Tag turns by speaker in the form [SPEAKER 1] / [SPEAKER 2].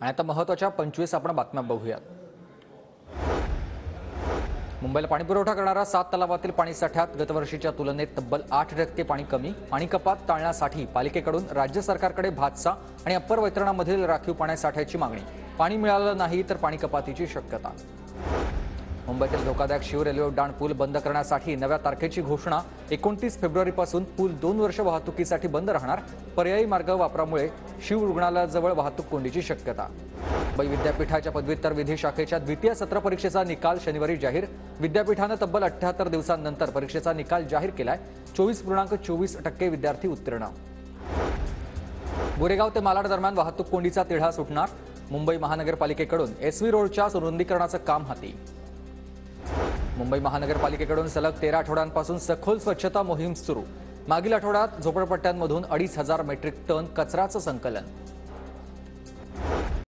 [SPEAKER 1] आणि आता महत्त्वाच्या 25 आपण बातम्या बघूयात। मुंबईला पाणीपुरवठा करणारा 7 तलावातील पाणीसाठ्यात गतवर्षीच्या तुलनेत तब्बल 8% पाणी कमी। पाणी कपात टाळण्यासाठी पालिकेकडून राज्य सरकारकडे भातसा आणि अप्पर वैतरणामधील राखीव पाण्यासाठ्याची मागणी। पाणी मिळालं नाही तर पाणी कपातीची शक्यता। मुंबईतील धोकादायक शिव रेल्वे उड्डाण पूल बंद करण्यासाठी नव्या तारखेची घोषणा। 29 फेब्रुवारीपासून पूल 2 वर्ष वाहतुकीसाठी बंद राहणार। पर्यायी मार्ग वापरामुळे शिव रुग्णालयाजवळ वाहतूक कोंडीची शक्यता। मुंबई विद्यापीठाच्या पदव्युत्तर विधी शाखेच्या द्वितीय सत्र परीक्षेचा निकाल शनिवारी जाहीर। विद्यापीठाने तब्बल 78 दिवसांनंतर परीक्षेचा निकाल जाहीर केलाय। 24.24% विद्यार्थी उत्तीर्ण। गोरेगाव ते मालाड दरम्यान वाहतूक कोंडीचा तिढा सुटणार। मुंबई महानगरपालिकेकडून एसव्ही रोडच्या रुंदीकरणाचं काम हाती। मुंबई महानगरपालिकेकडून सलग 13 आठवड्यांपासून सखोल स्वच्छता मोहीम सुरू। मागील आठवड्यात झोपडपट्ट्यांमधून 2,500 मेट्रिक टन कचऱ्याचं संकलन।